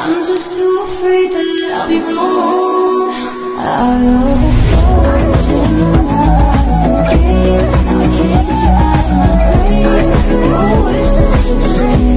I'm just too afraid that I'll be wrong. Out of the fortune, I can't get you out of my brain. Oh, it's such a shame.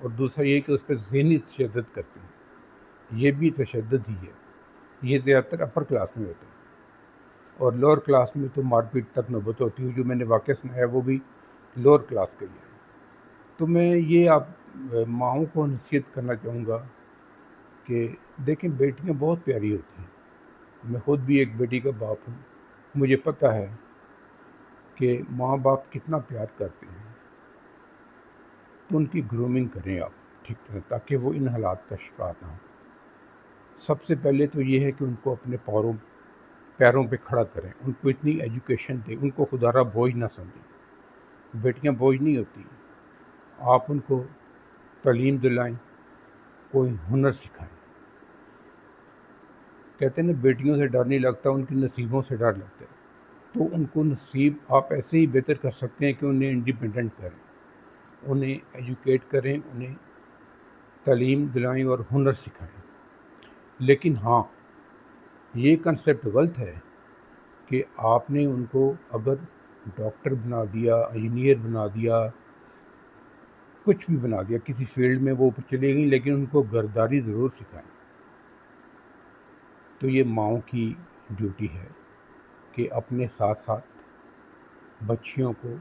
اور دوسرا یہ کہ اس پہ ذہنی تشدد کرتے ہیں، یہ بھی تشدد ہی ہے۔ یہ زیادہ تر اپر کلاس میں ہوتا ہے، اور لوور کلاس میں تو مار پیٹ تک نوبت ہوتی ہے۔ جو میں نے واقعہ سنایا وہ بھی لوور کلاس کا ہی ہے۔ تو میں یہ آپ ماؤں کو نصیحت کرنا چاہوں گا کہ دیکھیں، بیٹیاں بہت پیاری ہوتی ہیں، میں خود بھی ایک بیٹی کا باپ ہوں، مجھے پتہ ہے کہ ماں باپ کتنا پیار کرتے ہیں، تو ان کی گرومنگ کریں آپ ٹھیک طرح، تاکہ وہ ان حالات کا شکار نہ ہوں۔ سب سے پہلے تو یہ ہے کہ ان کو اپنے پیروں پہ کھڑا کریں، ان کو اتنی ایجوکیشن دیں، ان کو خدا را بوجھ نہ سمجھیں۔ بیٹیاں بوجھ نہیں ہوتی، آپ ان کو تعلیم دلائیں، کوئی ہنر سکھائیں۔ کہتے ہیں نا، بیٹیوں سے ڈر نہیں لگتا، ان کی نصیبوں سے ڈر لگتا ہے۔ تو ان کو نصیب آپ ایسے ہی بہتر کر سکتے ہیں کہ انہیں انڈیپینڈنٹ کریں، انہیں ایجوکیٹ کریں، انہیں تعلیم دلائیں اور ہنر سکھائیں۔ لیکن ہاں، یہ کنسیپٹ غلط ہے کہ آپ نے ان کو اگر ڈاکٹر بنا دیا، انجینئر بنا دیا، کچھ بھی بنا دیا، کسی فیلڈ میں وہ چلے گئی، لیکن ان کو گھرداری ضرور سکھائیں۔ تو یہ ماؤں کی ڈیوٹی ہے کہ اپنے ساتھ ساتھ بچیوں کو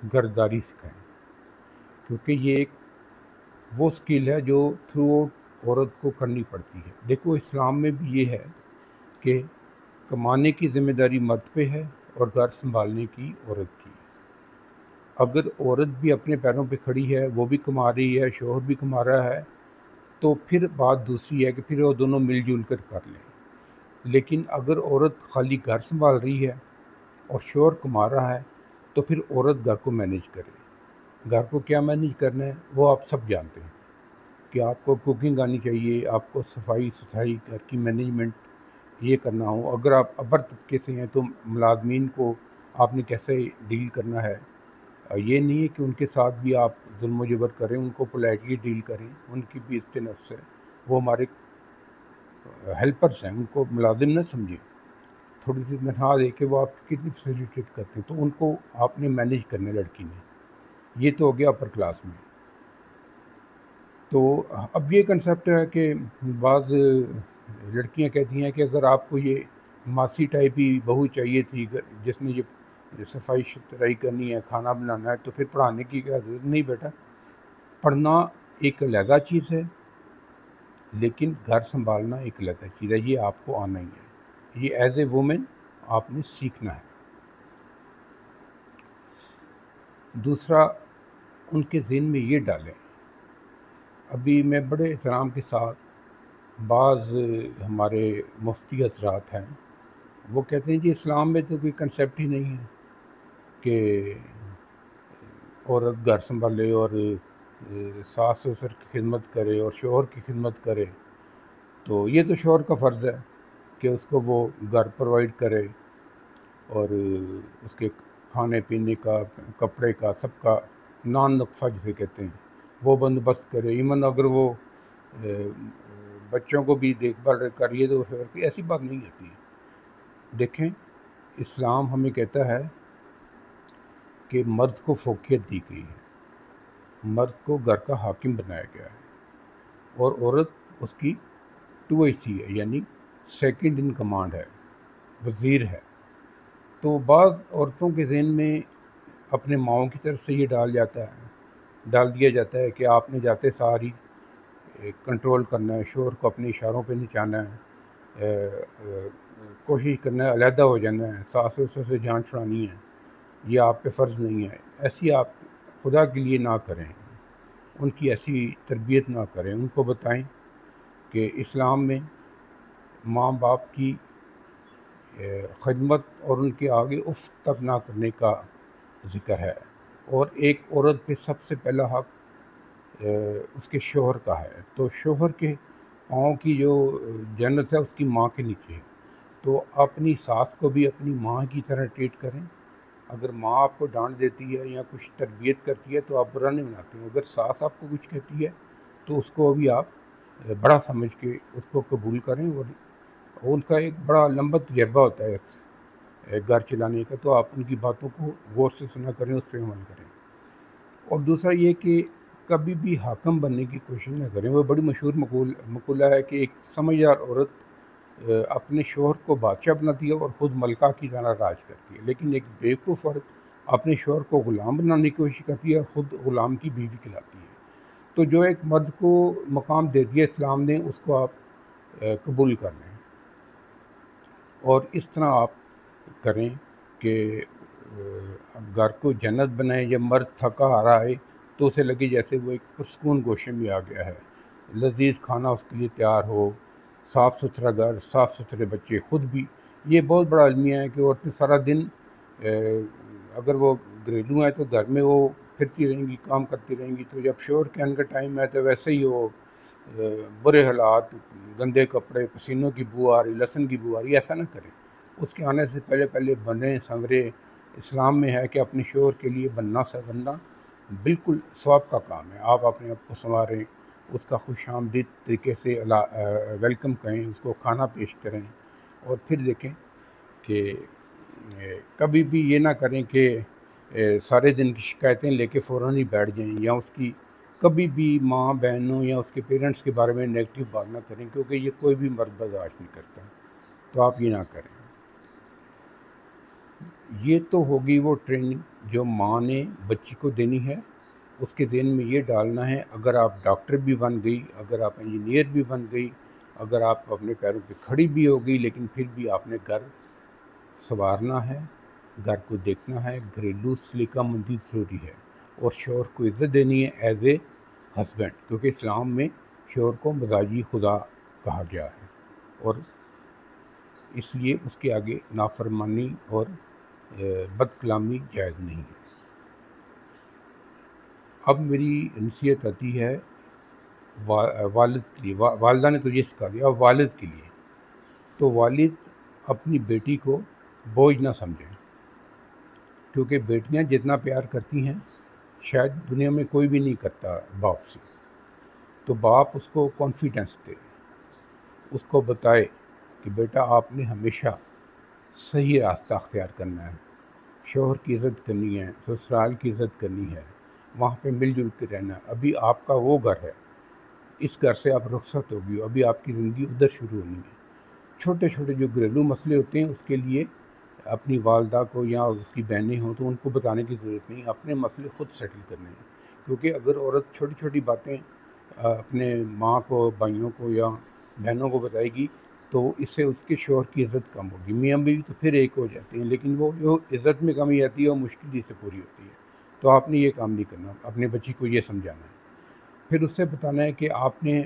گھرداری سکھائیں، کیونکہ یہ ایک وہ سکل ہے جو تھرو آؤٹ عورت کو کرنی پڑتی ہے۔ دیکھو، اسلام میں بھی یہ ہے کہ کمانے کی ذمہ داری مرد پہ ہے اور گھر سنبھالنے کی عورت کی۔ اگر عورت بھی اپنے پیروں پہ کھڑی ہے، وہ بھی کما رہی ہے، شوہر بھی کما رہا ہے، تو پھر بات دوسری ہے کہ پھر وہ دونوں مل جل کر کر لیں۔ لیکن اگر عورت خالی گھر سنبھال رہی ہے اور شوہر کما رہا ہے، تو پھر عورت گھر کو مینیج کرے۔ گھر کو کیا مینیج کرنا ہے وہ آپ سب جانتے ہیں، کہ آپ کو کوکنگ آنی چاہیے، آپ کو صفائی ستھرائی، گھر کی مینجمنٹ یہ کرنا ہو۔ اگر آپ ابر طبقے سے ہیں تو ملازمین کو آپ نے کیسے ڈیل کرنا ہے۔ یہ نہیں ہے کہ ان کے ساتھ بھی آپ ظلم و جبر کریں، ان کو پولائٹلی ڈیل کریں، ان کی بھی عزت نفس ہے، وہ ہمارے ہیلپرس ہیں، ان کو ملازم نہ سمجھیں۔ تھوڑی سی تنخواہ دے کے وہ آپ کتنی فیسیلیٹیٹ کرتے ہیں، تو ان کو آپ نے مینیج کرنا ہے لڑکی نے۔ یہ تو ہو گیا اپر کلاس میں۔ تو اب یہ کنسیپٹ ہے کہ بعض لڑکیاں کہتی ہیں کہ اگر آپ کو یہ ماسی ٹائپ ہی بہو چاہیے تھی جس نے یہ صفائی ستھرائی کرنی ہے، کھانا بنانا ہے، تو پھر پڑھانے کی کیا ضرورت؟ نہیں بیٹا، پڑھنا ایک علیحدہ چیز ہے، لیکن گھر سنبھالنا ایک علیحدہ چیز ہے۔ یہ آپ کو آنا ہی ہے، یہ ایز اے وومن آپ نے سیکھنا ہے۔ دوسرا، ان کے ذہن میں یہ ڈالیں، ابھی میں بڑے احترام کے ساتھ بعض ہمارے مفتی حضرات ہیں، وہ کہتے ہیں جی اسلام میں تو کوئی کنسیپٹ ہی نہیں ہے کہ عورت گھر سنبھالے اور ساس سسر کی خدمت کرے اور شوہر کی خدمت کرے۔ تو یہ تو شوہر کا فرض ہے کہ اس کو وہ گھر پرووائڈ کرے اور اس کے کھانے پینے کا، کپڑے کا، سب کا نان نقفہ جسے کہتے ہیں وہ بندوبست کرے۔ ایون اگر وہ بچوں کو بھی دیکھ بھال کریے تو شوہر کی ایسی بات نہیں ہوتی۔ دیکھیں، اسلام ہمیں کہتا ہے کہ مرد کو فوقیت دی گئی ہے، مرد کو گھر کا حاکم بنایا گیا ہے، اور عورت اس کی 2IC ہے، یعنی سیکنڈ ان کمانڈ ہے، وزیر ہے۔ تو بعض عورتوں کے ذہن میں اپنے ماؤں کی طرف سے یہ ڈال دیا جاتا ہے کہ آپ نے جاتے ساری کنٹرول کرنا ہے، شوہر کو اپنے اشاروں پہ نچانا ہے، کوشش کرنا ہے علیحدہ ہو جانا ہے، ساس سسر سے جان چھڑانی ہے، یہ آپ پہ فرض نہیں ہے۔ ایسی آپ خدا کے لیے نہ کریں، ان کی ایسی تربیت نہ کریں۔ ان کو بتائیں کہ اسلام میں ماں باپ کی خدمت اور ان کے آگے اف تک نہ کرنے کا ذکر ہے، اور ایک عورت پہ سب سے پہلا حق اس کے شوہر کا ہے۔ تو شوہر کے پاؤں کی جو جنت ہے اس کی ماں کے نیچے ہے۔ تو اپنی ساس کو بھی اپنی ماں کی طرح ٹریٹ کریں۔ اگر ماں آپ کو ڈانٹ دیتی ہے یا کچھ تربیت کرتی ہے تو آپ برا نہیں مناتے ہیں، اگر ساس آپ کو کچھ کہتی ہے تو اس کو بھی آپ بڑا سمجھ کے اس کو قبول کریں، اور ان کا ایک بڑا لمبا تجربہ ہوتا ہے گھر چلانے کا، تو آپ ان کی باتوں کو غور سے سنا کریں، اس پہ عمل کریں۔ اور دوسرا یہ کہ کبھی بھی حاکم بننے کی کوشش نہ کریں. وہ بڑی مشہور مقولہ ہے کہ ایک سمجھدار عورت اپنے شوہر کو بادشاہ بناتی ہے اور خود ملکہ کی طرح راج کرتی ہے، لیکن ایک بیوقوف عورت اپنے شوہر کو غلام بنانے کی کوشش کرتی ہے اور خود غلام کی بیوی کہلاتی ہے. تو جو ایک مرد کو مقام دے دیا اسلام نے، اس کو آپ قبول کر لیں اور اس طرح آپ کریں کہ گھر کو جنت بنائیں. جب مرد تھکا ہارا آئے تو اسے لگے جیسے وہ ایک پرسکون گوشے میں آ گیا ہے، لذیذ کھانا اس کے لیے تیار ہو، صاف ستھرا گھر، صاف ستھرے بچے، خود بھی. یہ بہت بڑا المیہ ہے کہ عورتیں سارا دن اگر وہ گھریلو ہیں تو گھر میں وہ پھرتی رہیں گی، کام کرتی رہیں گی، تو جب شوہر کے آنے کا ٹائم ہے تو ویسے ہی وہ برے حالات، گندے کپڑے، پسینوں کی بو آ رہی، لہسن کی بو آ رہی. ایسا نہ کریں. اس کے آنے سے پہلے بنیں سنورے. اسلام میں ہے کہ اپنے شوہر کے لیے بننا سنورنا بالکل ثواب کا کام ہے. آپ اپنے آپ کو سنواریں، اس کا خوش آمدید طریقے سے ویلکم کریں، اس کو کھانا پیش کریں، اور پھر دیکھیں کہ کبھی بھی یہ نہ کریں کہ سارے دن کی شکایتیں لے کے فوراً ہی بیٹھ جائیں، یا اس کی کبھی بھی ماں بہنوں یا اس کے پیرنٹس کے بارے میں نیگیٹو بات نہ کریں، کیونکہ یہ کوئی بھی مرد برداشت نہیں کرتا. تو آپ یہ نہ کریں. یہ تو ہوگی وہ ٹریننگ جو ماں نے بچی کو دینی ہے. اس کے ذہن میں یہ ڈالنا ہے اگر آپ ڈاکٹر بھی بن گئی، اگر آپ انجینئر بھی بن گئی، اگر آپ اپنے پیروں پہ کھڑی بھی ہو گئی، لیکن پھر بھی آپ نے گھر سنوارنا ہے، گھر کو دیکھنا ہے، گھریلو سلیقہ مندی ضروری ہے، اور شوہر کو عزت دینی ہے ایز اے ہسبینڈ، کیونکہ اسلام میں شوہر کو مزاجی خدا کہا گیا ہے، اور اس لیے اس کے آگے نافرمانی اور بد کلامی جائز نہیں ہے. اب میری نصیحت آتی ہے والد کے لیے. والدہ نے تو یہ سکھا دیا، اب والد کے لیے. تو والد اپنی بیٹی کو بوجھ نہ سمجھیں، کیونکہ بیٹیاں جتنا پیار کرتی ہیں شاید دنیا میں کوئی بھی نہیں کرتا باپ سے. تو باپ اس کو کانفیڈنس دے، اس کو بتائے کہ بیٹا آپ نے ہمیشہ صحیح راستہ اختیار کرنا ہے، شوہر کی عزت کرنی ہے، سسرال کی عزت کرنی ہے، وہاں پہ مل جل کے رہنا. ابھی آپ کا وہ گھر ہے، اس گھر سے آپ رخصت ہوگی، ابھی آپ کی زندگی ادھر شروع ہونی ہے. چھوٹے چھوٹے جو گھریلو مسئلے ہوتے ہیں اس کے لیے اپنی والدہ کو یا اس کی بہنیں ہوں تو ان کو بتانے کی ضرورت نہیں، اپنے مسئلے خود سیٹل کرنے ہیں. کیونکہ اگر عورت چھوٹی چھوٹی باتیں اپنے ماں کو، بھائیوں کو یا بہنوں کو بتائے گی تو اس سے اس کے شوہر کی عزت کم ہوگی. میاں بیوی تو پھر ایک ہو جاتے ہیں، لیکن وہ جو عزت میں کمی آتی ہے وہ مشکل ہی سے پوری ہوتی ہے. تو آپ نے یہ کام نہیں کرنا، اپنے بچی کو یہ سمجھانا ہے. پھر اس سے بتانا ہے کہ آپ نے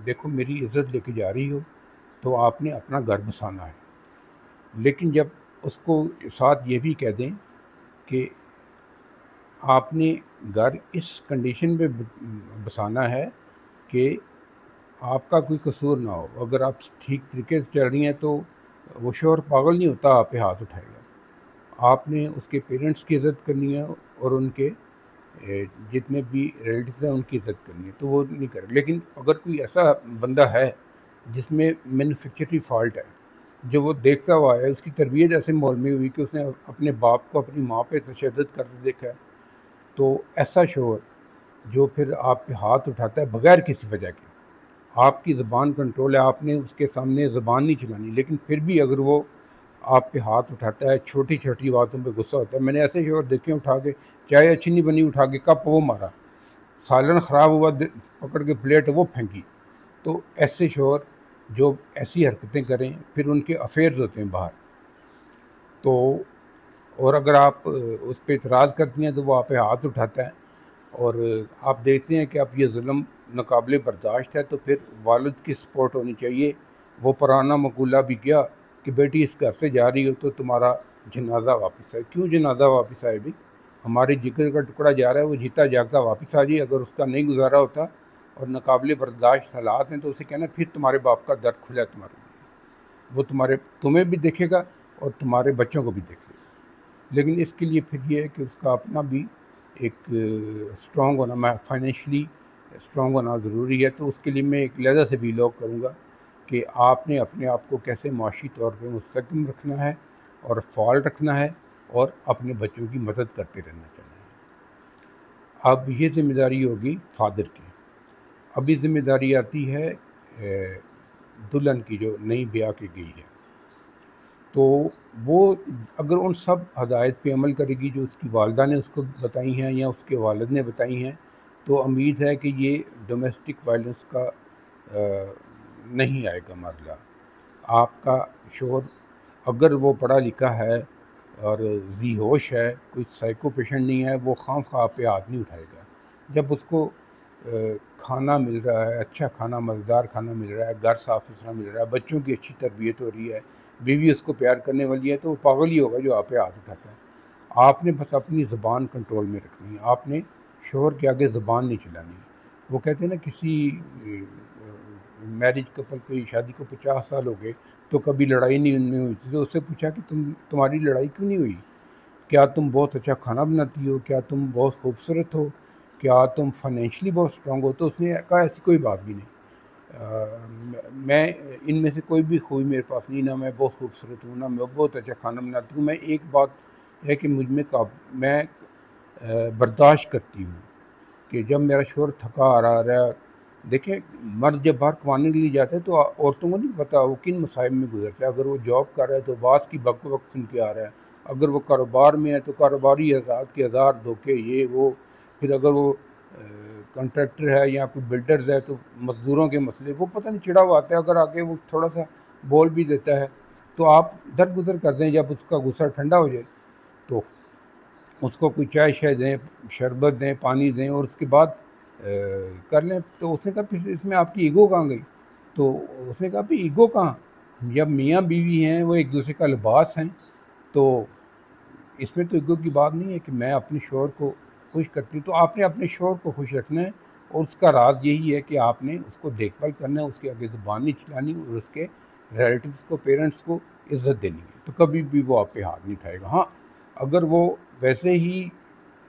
دیکھو میری عزت لے کے جا رہی ہو تو آپ نے اپنا گھر بسانا ہے، لیکن جب اس کو ساتھ یہ بھی کہہ دیں کہ آپ نے گھر اس کنڈیشن پہ بسانا ہے کہ آپ کا کوئی قصور نہ ہو. اگر آپ ٹھیک طریقے سے چل رہی ہیں تو وہ شوہر پاگل نہیں ہوتا آپ پہ ہاتھ اٹھائے گا. آپ نے اس کے پیرنٹس کی عزت کرنی ہے اور ان کے جتنے بھی ریلیٹیوز ہیں ان کی عزت کرنی ہے، تو وہ نہیں کرے. لیکن اگر کوئی ایسا بندہ ہے جس میں مینوفیکچرلی فالٹ ہے، جو وہ دیکھتا ہوا ہے، اس کی تربیت ایسے ماحول میں ہوئی کہ اس نے اپنے باپ کو اپنی ماں پہ تشدد کرتے دیکھا ہے، تو ایسا شوہر جو پھر آپ پہ ہاتھ اٹھاتا ہے بغیر کسی وجہ کے، آپ کی زبان کنٹرول ہے، آپ نے اس کے سامنے زبان نہیں چلانی، لیکن پھر بھی اگر وہ آپ پہ ہاتھ اٹھاتا ہے، چھوٹی چھوٹی باتوں پہ غصہ ہوتا ہے. میں نے ایسے شوہر دیکھے اٹھا کے، چائے اچھی نہیں بنی اٹھا کے کپ وہ مارا، سالن خراب ہوا پکڑ کے پلیٹ وہ پھینکی. تو ایسے شوہر جو ایسی حرکتیں کریں پھر ان کے افیئرز ہوتے ہیں باہر. تو اور اگر آپ اس پہ اعتراض کرتی ہیں تو وہ آپ پہ ہاتھ اٹھاتا ہے اور آپ دیکھتے ہیں کہ اب یہ ظلم ناقابل برداشت ہے، تو پھر والد کی سپورٹ ہونی چاہیے. وہ پرانا مقولہ بھی کیا کہ بیٹی اس گھر سے جا رہی ہو تو تمہارا جنازہ واپس آئے. کیوں جنازہ واپس آئے بھی؟ ہمارے جگر کا ٹکڑا جا رہا ہے، وہ جیتا جاگتا واپس آ جائے. اگر اس کا نہیں گزارا ہوتا اور ناقابل برداشت حالات ہیں تو اسے کہنا پھر تمہارے باپ کا درد کھلا ہے تمہارے لیے، وہ تمہیں بھی دیکھے گا اور تمہارے بچوں کو بھی دیکھے گا. لیکن اس کے لیے پھر یہ ہے کہ اس کا اپنا بھی ایک اسٹرانگ ہونا، فائنینشلی اسٹرانگ ہونا ضروری ہے. تو اس کے لیے میں ایک لہجہ سے بھی لوگ کروں گا کہ آپ نے اپنے آپ کو کیسے معاشی طور پہ مستحکم رکھنا ہے اور فعال رکھنا ہے اور اپنے بچوں کی مدد کرتے رہنا چاہیے. اب یہ ذمہ داری ہوگی فادر کی. ابھی ذمہ داری آتی ہے دلہن کی جو نئی بیاہ کی گئی ہے. تو وہ اگر ان سب ہدایت پہ عمل کرے گی جو اس کی والدہ نے اس کو بتائی ہیں یا اس کے والد نے بتائی ہیں، تو امید ہے کہ یہ ڈومیسٹک وائلنس کا نہیں آئے گا مرحلہ. آپ کا شوہر اگر وہ پڑھا لکھا ہے اور ذی ہوش ہے، کوئی سائیکو پیشنٹ نہیں ہے، وہ خواہ خواہ پہ ہاتھ نہیں اٹھائے گا. جب اس کو کھانا مل رہا ہے، اچھا کھانا، مزیدار کھانا مل رہا ہے، گھر صاف ستھرا مل رہا ہے، بچوں کی اچھی تربیت ہو رہی ہے، بیوی اس کو پیار کرنے والی ہے، تو وہ پاگل ہی ہوگا جو آپ پہ ہاتھ اٹھاتا ہے. آپ نے بس اپنی زبان کنٹرول میں رکھنی ہے. آپ نے شوہر کے آگے زبان نہیں چلانی. وہ کہتے ہیں نا کسی میرج کپل کو شادی کو 50 سال ہو گئے تو کبھی لڑائی نہیں ہوئی تھی، تو اس سے پوچھا کہ تمہاری لڑائی کیوں نہیں ہوئی؟ کیا تم بہت اچھا کھانا بناتی ہو؟ کیا تم بہت خوبصورت ہو؟ کیا تم فائنینشلی بہت اسٹرانگ ہو؟ تو اس نے کہا ایسی کوئی بات بھی نہیں. میں ان میں سے کوئی بھی خوبی میرے پاس نہیں، نہ میں بہت خوبصورت ہوں، نہ میں بہت اچھا کھانا بناتی ہوں. میں ایک بات ہے کہ مجھ میں برداشت کرتی ہوں کہ جب میرا شوہر تھکا آ رہا ہے. دیکھیں مرد جب باہر کمانے کے لیے جاتا ہے تو عورتوں کو نہیں پتا وہ کن مصائب میں گزرتا ہے. اگر وہ جاب کر رہا ہے تو باس کی بک وقت سن کے آ رہا ہے. اگر وہ کاروبار میں ہے تو کاروباری حضرات کے ہزار دھوکے یہ وہ. پھر اگر وہ کنٹریکٹر ہے یا کوئی بلڈرز ہے تو مزدوروں کے مسئلے، وہ پتہ نہیں چڑھا ہوا آتا ہے. اگر آگے وہ تھوڑا سا بول بھی دیتا ہے تو آپ درگزر کر دیں. جب اس کا غصہ ٹھنڈا ہو جائے تو اس کو کوئی چائے شائے دیں، شربت دیں، پانی دیں، اور اس کے بعد کر لیں. تو اس نے کہا پھر اس میں آپ کی ایگو کہاں گئی؟ تو اس نے کہا پھر ایگو کہاں، جب میاں بیوی ہیں وہ ایک دوسرے کا لباس ہیں، تو اس میں تو ایگو کی بات نہیں ہے کہ میں اپنے شوہر کو خوش کرتی ہوں. تو آپ نے اپنے شوہر کو خوش رکھنا ہے، اور اس کا راز یہی ہے کہ آپ نے اس کو دیکھ بھال کرنا ہے، اس کے آگے زبان نہیں چلانی، اور اس کے ریلیٹیوز کو، پیرنٹس کو عزت دینی ہے. تو کبھی بھی وہ آپ پہ ہاتھ نہیں اٹھائے گا. ہاں اگر وہ ویسے ہی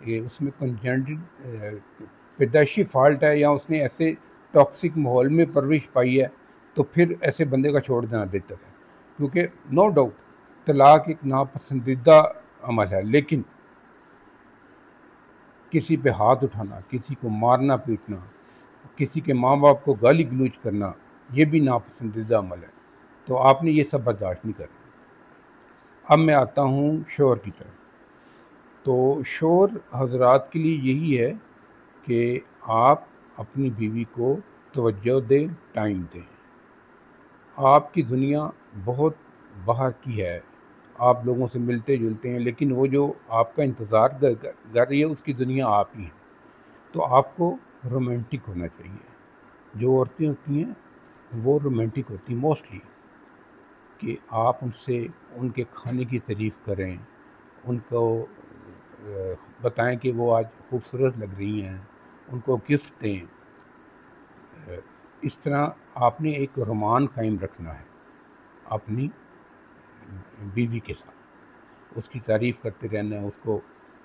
اس میں کنجنٹڈ پیدائشی فالٹ ہے یا اس نے ایسے ٹاکسک ماحول میں پرورش پائی ہے، تو پھر ایسے بندے کا چھوڑ دینا بہتر ہے. کیونکہ نو ڈاؤٹ طلاق ایک ناپسندیدہ عمل ہے، لیکن کسی پہ ہاتھ اٹھانا، کسی کو مارنا پیٹنا، کسی کے ماں باپ کو گالی گلوچ کرنا، یہ بھی ناپسندیدہ عمل ہے. تو آپ نے یہ سب برداشت نہیں کرنا. اب میں آتا ہوں شوہر کی طرف. تو شوہر حضرات کے لیے یہی ہے کہ آپ اپنی بیوی کو توجہ دیں، ٹائم دیں. آپ کی دنیا بہت باہر کی ہے، آپ لوگوں سے ملتے جلتے ہیں، لیکن وہ جو آپ کا انتظار کر رہی ہے اس کی دنیا آپ ہی ہے. تو آپ کو رومانٹک ہونا چاہیے. جو عورتیں ہوتی ہیں وہ رومانٹک ہوتی ہیں موسٹلی، کہ آپ ان سے ان کے کھانے کی تعریف کریں، ان کو بتائیں کہ وہ آج خوبصورت لگ رہی ہیں، ان کو گفٹ دیں. اس طرح آپ نے ایک رومان قائم رکھنا ہے اپنی بیوی کے ساتھ. اس کی تعریف کرتے رہنا ہے. اس کو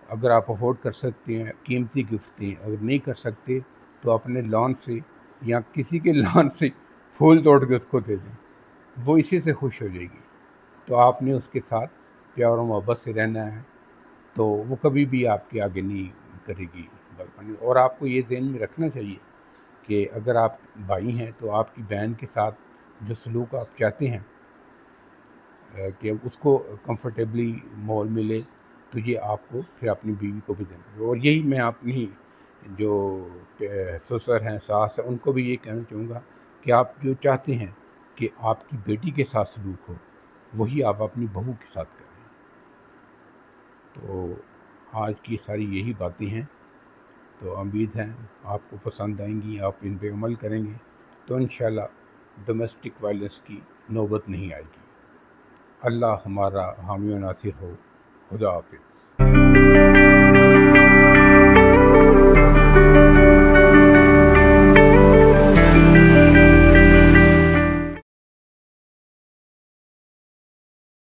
اگر آپ افورڈ کر سکتے ہیں قیمتی گفٹ دیں، اگر نہیں کر سکتے تو اپنے لان سے یا کسی کے لان سے پھول توڑ کے اس کو دے دیں، وہ اسی سے خوش ہو جائے گی. تو آپ نے اس کے ساتھ پیار و محبت سے رہنا ہے، تو وہ کبھی بھی آپ کے آگے نہیں کرے گی بلکہ. اور آپ کو یہ ذہن میں رکھنا چاہیے کہ اگر آپ بھائی ہیں تو آپ کی بہن کے ساتھ جو سلوک آپ چاہتے ہیں کہ اس کو کمفرٹیبلی ماحول ملے، تو یہ آپ کو پھر اپنی بیوی کو بھی دینا ہے. اور یہی میں اپنی جو سسر ہیں، ساس ہیں، ان کو بھی یہ کہنا چاہوں گا کہ آپ جو چاہتے ہیں کہ آپ کی بیٹی کے ساتھ سلوک ہو، وہی آپ اپنی بہو کے ساتھ کریں. تو آج کی ساری یہی باتیں ہیں. تو امید ہے آپ کو پسند آئیں گی، آپ ان پہ عمل کریں گے تو انشاءاللہ ڈومیسٹک وائلنس کی نوبت نہیں آئے گی. اللہ ہمارا حامی و ناصر ہو. خدا حافظ.